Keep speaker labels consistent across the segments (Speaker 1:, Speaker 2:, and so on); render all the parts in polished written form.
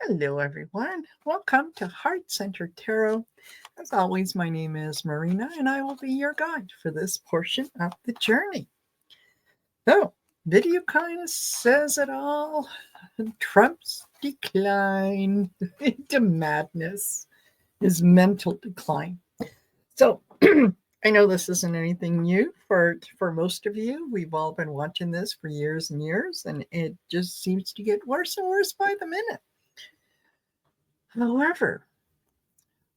Speaker 1: Hello, everyone. Welcome to Heart Center Tarot. As always, my name is Marina, and I will be your guide for this portion of the journey. So, video kind of says it all. Trump's decline into madness, his mental decline. So, I know this isn't anything new for most of you. We've all been watching this for years and years, and it just seems to get worse and worse by the minute. However,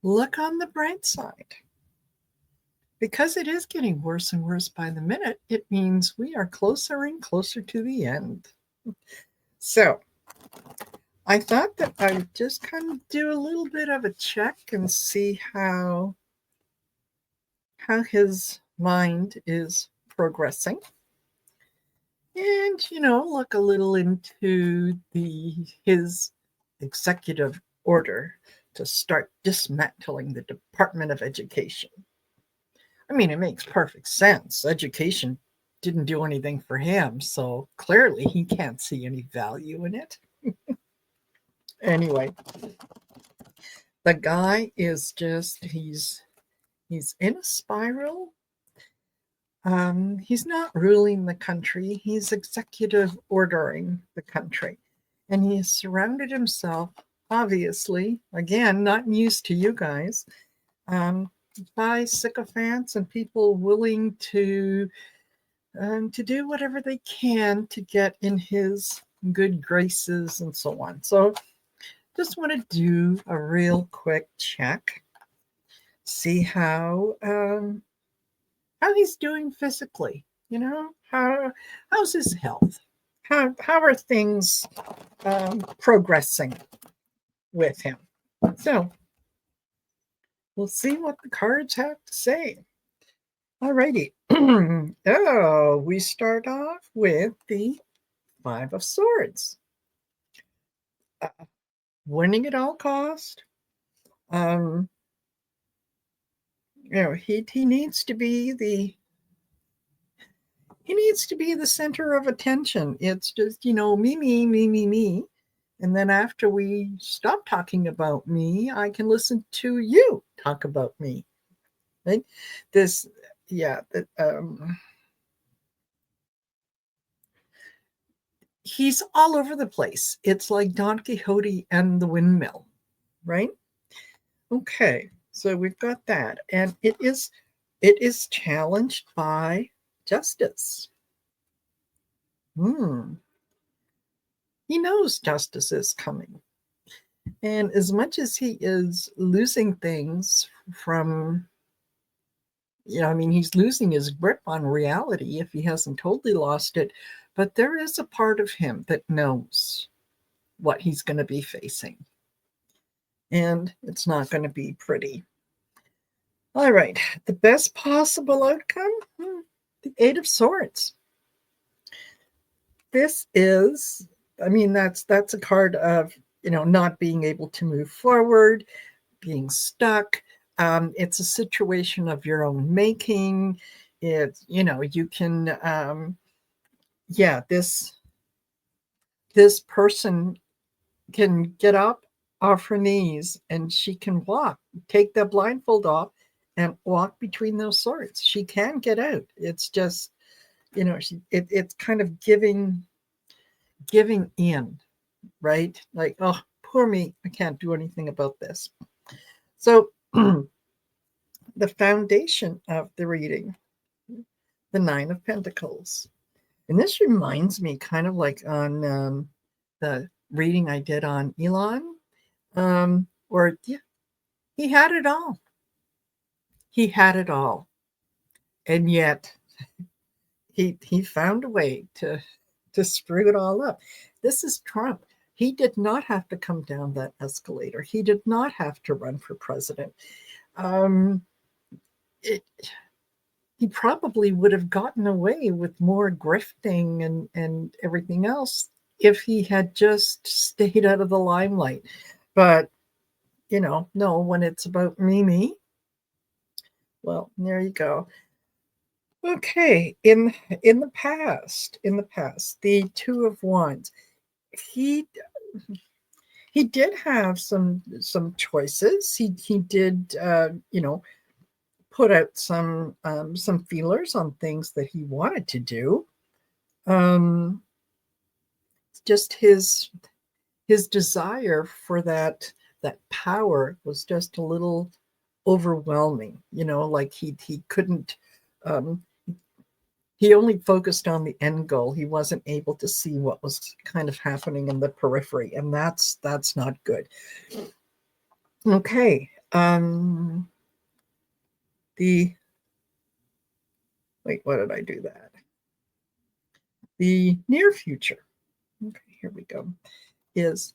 Speaker 1: look on the bright side. Because it is getting worse and worse by the minute, it means we are closer and closer to the end. So, I thought that I would just kind of do a little bit of a check and see how his mind is progressing. And, look a little into his executive order to start dismantling the Department of Education. I mean, it makes perfect sense. Education didn't do anything for him, so clearly he can't see any value in it. Anyway, the guy is just he's in a spiral. He's not ruling the country, he's executive ordering the country. And he has surrounded himself, obviously, again, not news to you guys, by sycophants and people willing to do whatever they can to get in his good graces and so on. So just want to do a real quick check, see how he's doing physically. How's his health? How are things progressing with him? So we'll see what the cards have to say. Alrighty. Oh, we start off with the Five of Swords. Winning at all cost. He needs to be the center of attention. It's just, me, me, me, me, me. And then after we stop talking about me, I can listen to you talk about me. Right? This, yeah, he's all over the place. It's like Don Quixote and the windmill, right? Okay, so we've got that, and it is challenged by justice. He knows justice is coming, and as much as he is losing things from, he's losing his grip on reality if he hasn't totally lost it, but there is a part of him that knows what he's going to be facing. And it's not going to be pretty. All right, the best possible outcome, the Eight of Swords. This is, that's a card of, not being able to move forward, being stuck. It's a situation of your own making. It's, you can, this person can get up off her knees and she can walk, take the blindfold off and walk between those swords. She can get out. It's just, it's kind of giving in, right? Like, oh, poor me, I can't do anything about this. So the foundation of the reading, the Nine of Pentacles. And this reminds me kind of like on the reading I did on Elon, where he had it all. He had it all. And yet he found a way to screw it all up. This is Trump. He did not have to come down that escalator. He did not have to run for president. He probably would have gotten away with more grifting and everything else if he had just stayed out of the limelight. But, no, when it's about me, well, there you go. Okay, in the past, the Two of Wands, he he did have some choices. He did put out some feelers on things that he wanted to do. Um, just his desire for that power was just a little overwhelming. Like he couldn't. Um, he only focused on the end goal. He wasn't able to see what was kind of happening in the periphery, and that's not good. Okay. The Wait, what did I do that? The near future. Okay, here we go. Is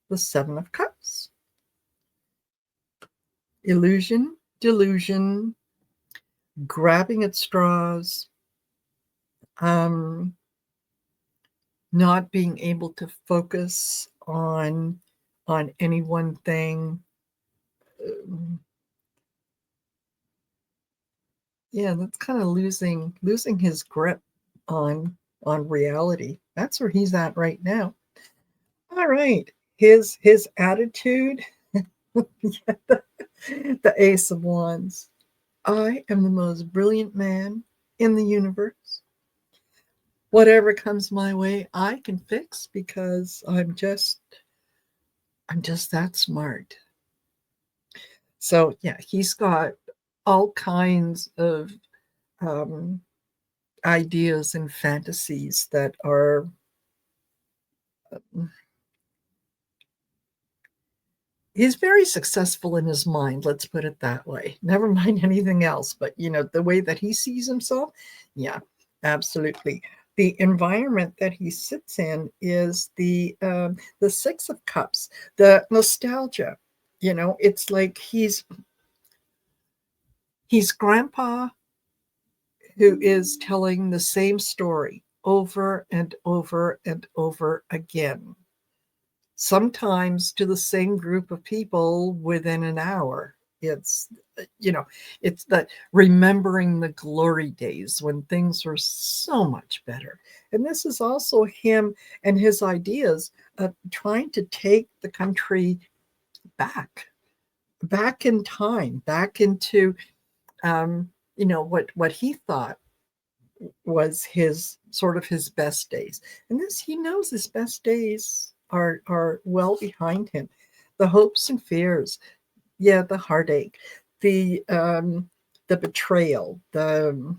Speaker 1: the Seven of Cups. Illusion, delusion, grabbing at straws, um, not being able to focus on any one thing. Um, yeah, that's kind of losing his grip on reality. That's where he's at right now. All right, his attitude. Yeah, the Ace of Wands. I am the most brilliant man in the universe. Whatever comes my way, I can fix because I'm just that smart. So yeah, he's got all kinds of um, ideas and fantasies that are he's very successful in his mind, let's put it that way. Never mind anything else, but the way that he sees himself, yeah, absolutely. The environment that he sits in is the Six of Cups, the nostalgia. It's like he's grandpa who is telling the same story over and over and over again, sometimes to the same group of people within an hour. It's, it's that remembering the glory days when things were so much better. And this is also him and his ideas of trying to take the country back, back in time, back into, what he thought was his sort of his best days. And this, he knows his best days are well behind him. The hopes and fears, yeah, the heartache, the betrayal, the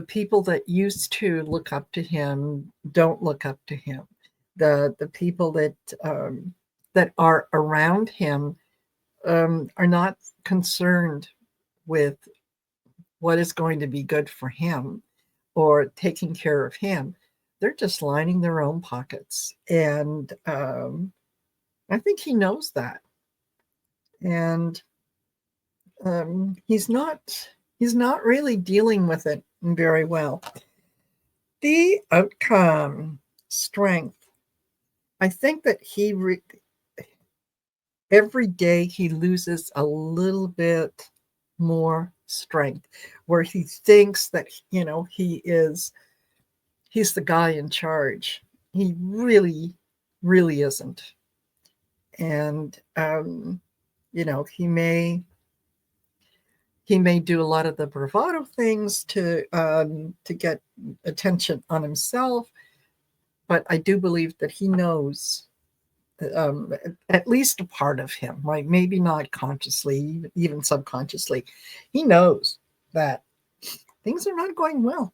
Speaker 1: people that used to look up to him don't look up to him. The people that are around him are not concerned with what is going to be good for him or taking care of him. They're just lining their own pockets. And I think he knows that. And he's not really dealing with it very well. The outcome, strength. I think that every day he loses a little bit more strength, where he thinks that he's the guy in charge. He really, really isn't. And he may do a lot of the bravado things to get attention on himself, but I do believe that he knows, um, at least a part of him, right? Maybe not consciously, even subconsciously, he knows that things are not going well.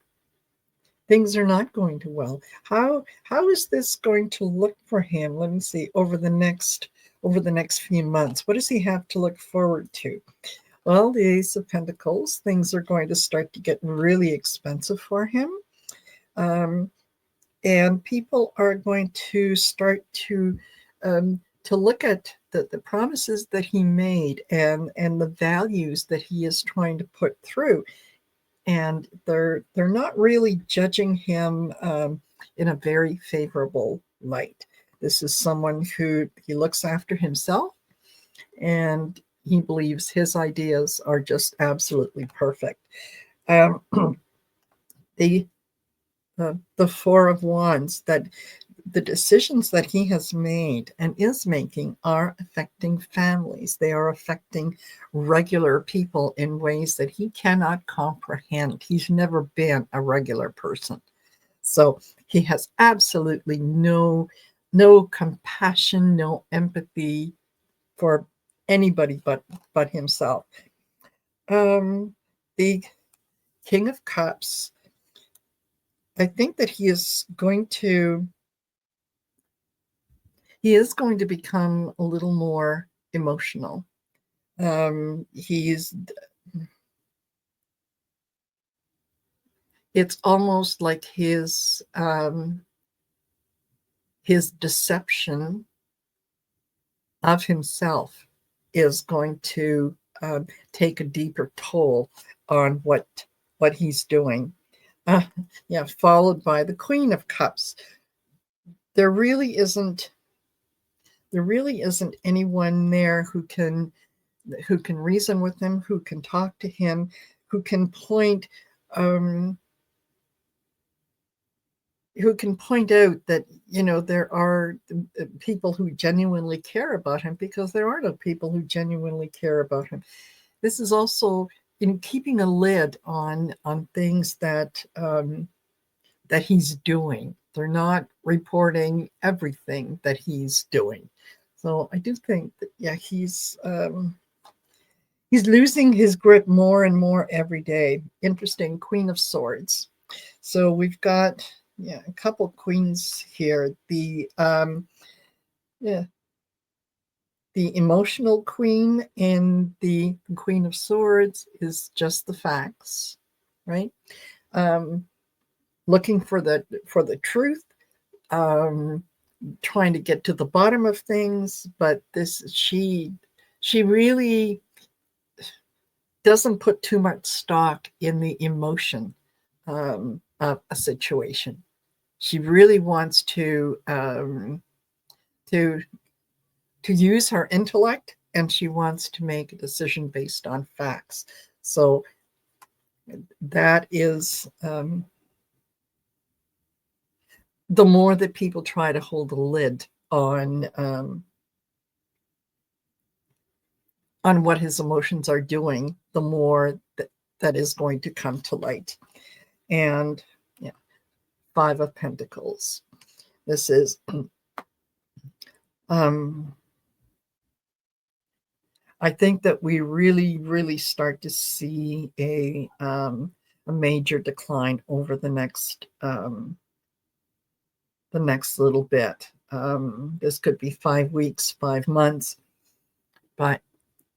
Speaker 1: Things are not going to well. How is this going to look for him? Let me see, over the next few months. What does he have to look forward to? Well, the Ace of Pentacles, things are going to start to get really expensive for him. And people are going to start to look at the promises that he made and the values that he is trying to put through. And they're not really judging him in a very favorable light. This is someone who he looks after himself, and he believes his ideas are just absolutely perfect. Um, the the Four of Wands, that the decisions that he has made and is making are affecting families. They are affecting regular people in ways that he cannot comprehend. He's never been a regular person. So he has absolutely no compassion, no empathy for anybody but himself. The King of Cups, I think that he is going to become a little more emotional. He's It's almost like his deception of himself is going to take a deeper toll on what he's doing. Uh, yeah, followed by the Queen of Cups. There really isn't anyone there who can reason with him, who can talk to him, who can point um, out that there are people who genuinely care about him, because there are no people who genuinely care about him. This is also in keeping a lid on things that he's doing. They're not reporting everything that he's doing. So I do think that, yeah, he's losing his grip more and more every day. Interesting. Queen of Swords. So we've got a couple queens here. The emotional queen and the Queen of Swords is just the facts, right? Looking for the truth, trying to get to the bottom of things, but she really doesn't put too much stock in the emotion of a situation. She really wants to use her intellect, and she wants to make a decision based on facts. So that is the more that people try to hold a lid on what his emotions are doing, the more that is going to come to light. And yeah, Five of Pentacles. This is I think that we really, really start to see a major decline over the next little bit. This could be 5 weeks, 5 months, but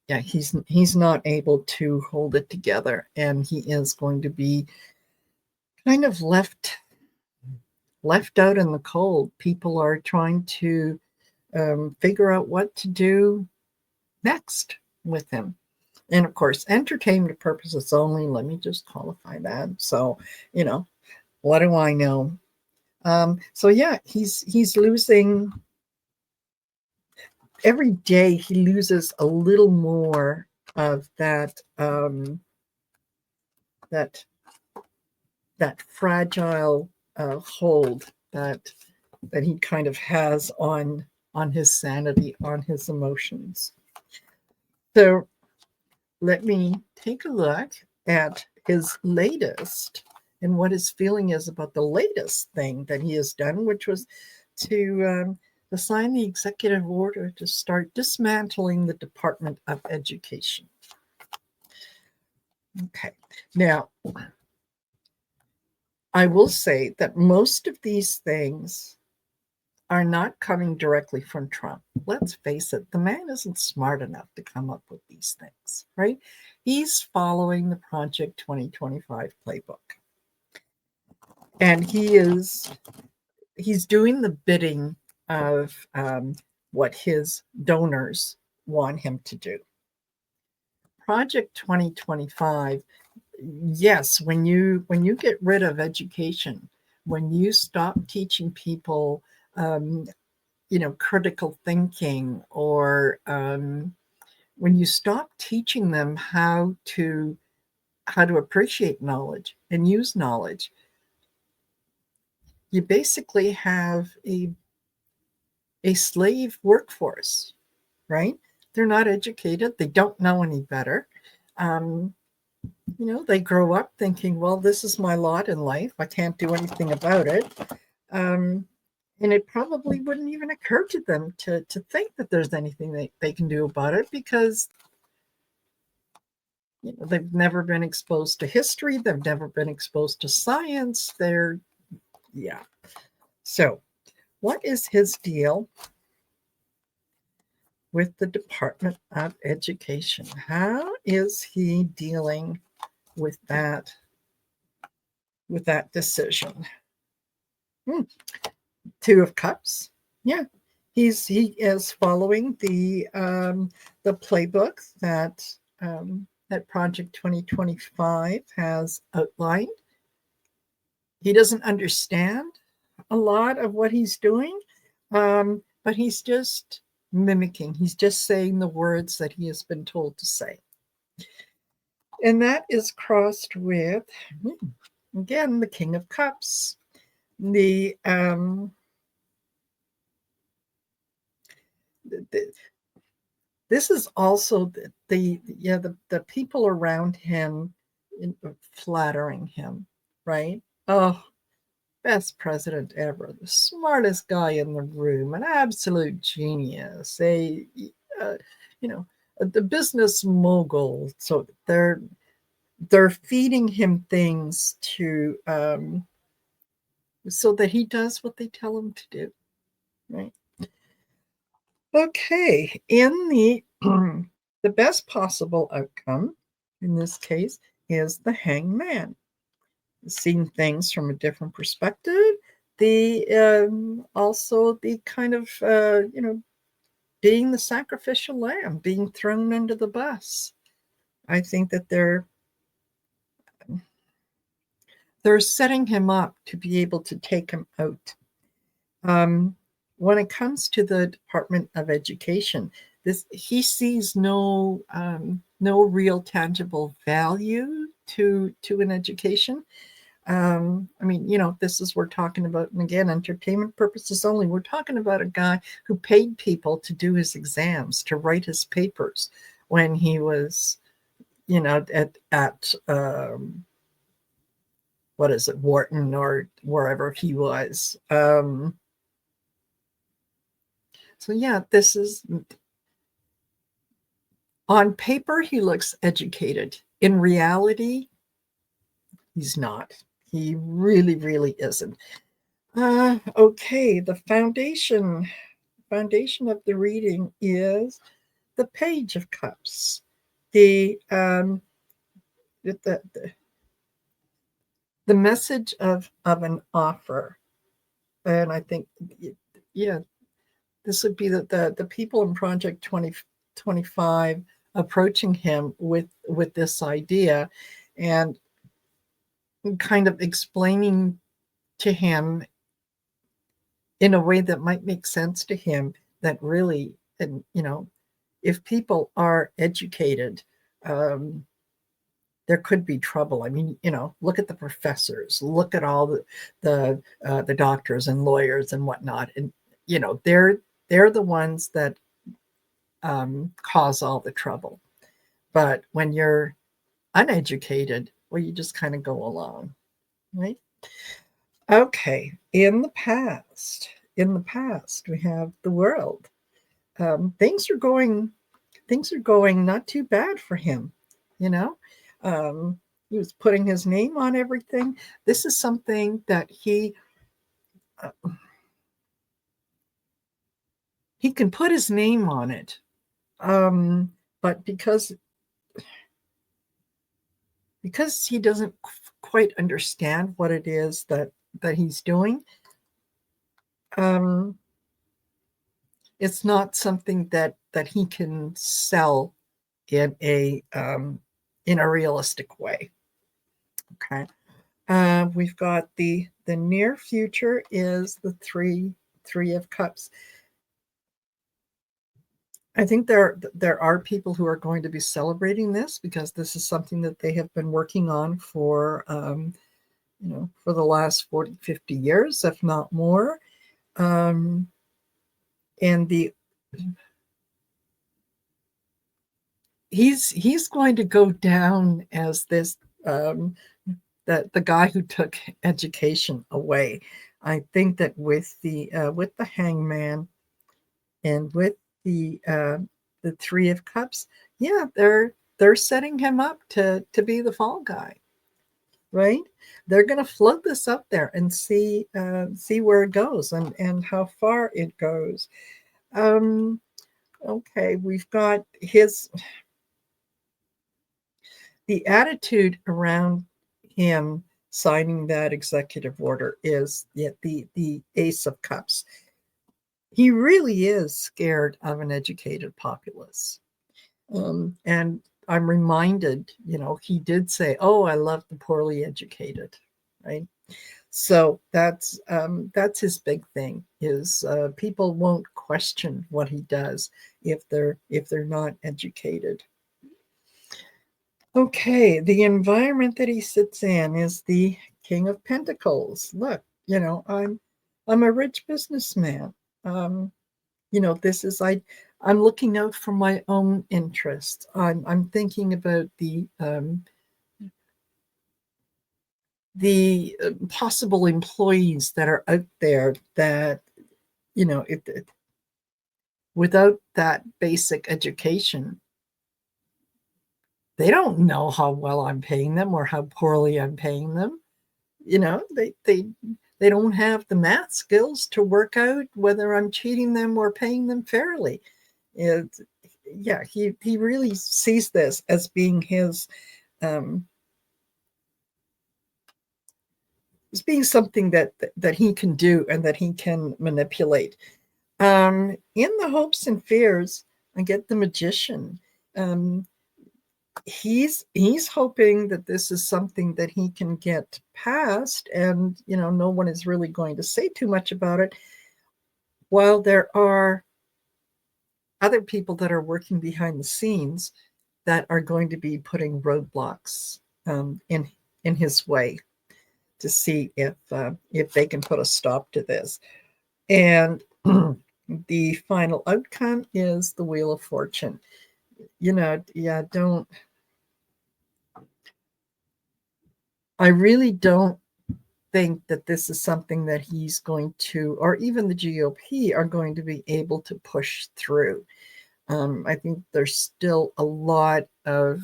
Speaker 1: yeah, he's not able to hold it together, and he is going to be kind of left out in the cold. People are trying to figure out what to do next with him. And of course, entertainment purposes only. Let me just qualify that. So, what do I know? So yeah, he's losing every day. He loses a little more of that that fragile hold that he kind of has on his sanity, on his emotions. So let me take a look at his latest and what his feeling is about the latest thing that he has done, which was to sign the executive order to start dismantling the Department of Education. Okay. Now, I will say that most of these things are not coming directly from Trump. Let's face it, the man isn't smart enough to come up with these things, right? He's following the Project 2025 playbook. And he's doing the bidding of what his donors want him to do. Project 2025, yes, when you get rid of education, when you stop teaching people critical thinking, or when you stop teaching them how to appreciate knowledge and use knowledge, you basically have a slave workforce, right? They're not educated. They don't know any better. Um, they grow up thinking, well, this is my lot in life. I can't do anything about it. Um, and it probably wouldn't even occur to them to think that there's anything they can do about it, because they've never been exposed to history. They've never been exposed to science. Yeah. So, what is his deal with the Department of Education? How is he dealing with that decision? Hmm. Two of Cups. Yeah, he is following the playbook that Project 2025 has outlined. He doesn't understand a lot of what he's doing, but he's just mimicking. He's just saying the words that he has been told to say. And that is crossed with, again, the King of Cups. The, the this is also the people around him flattering him, right? Oh, best president ever, the smartest guy in the room, an absolute genius, uh, you know the business mogul. So they're feeding him things to so that he does what they tell him to do, right? Okay, in the best possible outcome in this case is the hangman, seeing things from a different perspective. The also the kind of being the sacrificial lamb, being thrown under the bus. I think that they're setting him up to be able to take him out. Um, when it comes to the Department of Education, he sees no real tangible value to an education. I mean, this is we're talking about, and again, entertainment purposes only. We're talking about a guy who paid people to do his exams, to write his papers when he was, at what is it, Wharton or wherever he was. So yeah, this is on paper, he looks educated. In reality, he's not. He really, really isn't. Okay, the foundation of the reading is the Page of Cups. The message of an offer. And I think, yeah, this would be the people in Project 2025 approaching him with this idea, and kind of explaining to him in a way that might make sense to him, that really, and if people are educated, um, there could be trouble. I mean, look at the professors, look at all the doctors and lawyers and whatnot, and they're the ones that cause all the trouble. But when you're uneducated, well, you just kind of go along, right? Okay, in the past, we have the world. Things are going not too bad for him. You know, he was putting his name on everything. This is something that uh, he can put his name on it, but because he doesn't quite understand what it is that he's doing, um, it's not something that he can sell in a realistic way. Okay. We've got the near future is the three of cups. I think there are people who are going to be celebrating this, because this is something that they have been working on for for the last 40, 50 years, if not more. Um, and he's going to go down as this that the guy who took education away. I think that with the hangman and with the three of cups, yeah, they're setting him up to be the fall guy, right? They're going to float this up there and see where it goes and how far it goes. Um, okay, we've got the attitude around him signing that executive order is the Ace of Cups. He really is scared of an educated populace. And I'm reminded, he did say, "Oh, I love the poorly educated," right? So that's his big thing is people won't question what he does if they're not educated. Okay, the environment that he sits in is the King of Pentacles. Look, I'm a rich businessman. Um, this is I'm looking out for my own interests. I'm thinking about the possible employees that are out there that without that basic education, they don't know how well I'm paying them or how poorly I'm paying them. They don't have the math skills to work out whether I'm cheating them or paying them fairly. It, yeah, he really sees this as being his as being something that he can do and that he can manipulate. In the hopes and fears, I get the magician. Um, he's hoping that this is something that he can get past, and no one is really going to say too much about it, while there are other people that are working behind the scenes that are going to be putting roadblocks in his way to see if they can put a stop to this. And the final outcome is the Wheel of Fortune. Don't I really don't think that this is something that he's going to, or even the GOP are going to be able to push through. I think there's still a lot of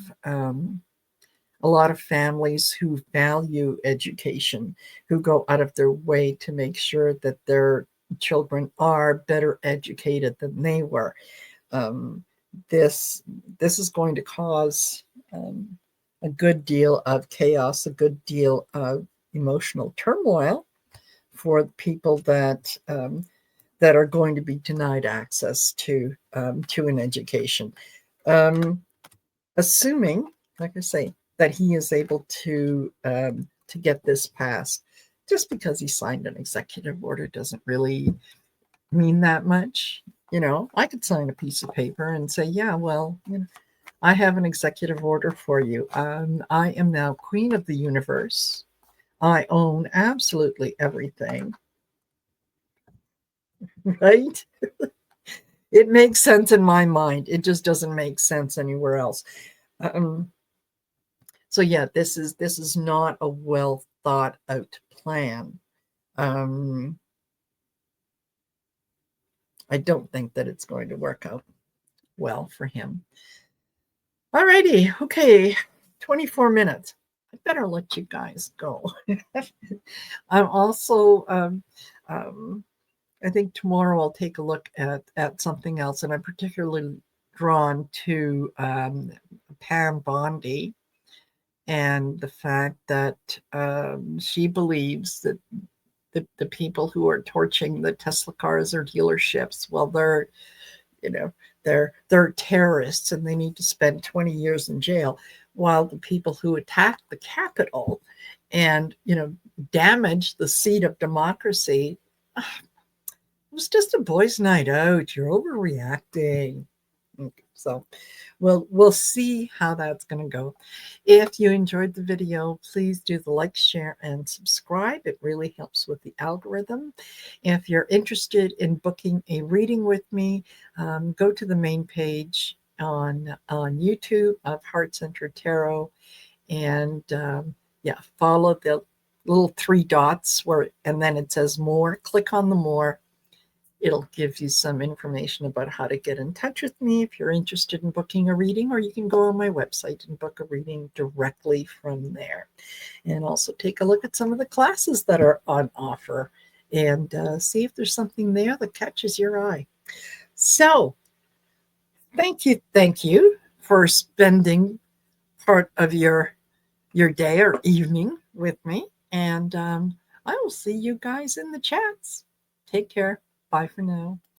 Speaker 1: families who value education, who go out of their way to make sure that their children are better educated than they were. Um, this is going to cause a good deal of chaos, a good deal of emotional turmoil for people that are going to be denied access to an education. Um, Assuming, like I say, that he is able to get this passed. Just because he signed an executive order doesn't really mean that much. I could sign a piece of paper and say, yeah, well, I have an executive order for you. I am now queen of the universe. I own absolutely everything, right? It makes sense in my mind. It just doesn't make sense anywhere else. Um, so yeah, this is not a well thought out plan. Um, I don't think that it's going to work out well for him. Alrighty, okay, 24 minutes. I better let you guys go. I'm also, I think tomorrow I'll take a look at something else, and I'm particularly drawn to Pam Bondi and the fact that she believes that the people who are torching the Tesla cars or dealerships, well, you know, they're terrorists and they need to spend 20 years in jail, while the people who attacked the Capitol and damaged the seat of democracy, it was just a boys' night out. You're overreacting. So we'll see how that's going to go. If you enjoyed the video, please do the like, share, and subscribe. It really helps with the algorithm. If you're interested in booking a reading with me, go to the main page on YouTube of Heart Center Tarot, and yeah, follow the little three dots and then it says more. Click on the more. It'll give you some information about how to get in touch with me if you're interested in booking a reading, or you can go on my website and book a reading directly from there. And also take a look at some of the classes that are on offer and see if there's something there that catches your eye. So thank you for spending part of your day or evening with me. And I will see you guys in the chats. Take care. Bye for now.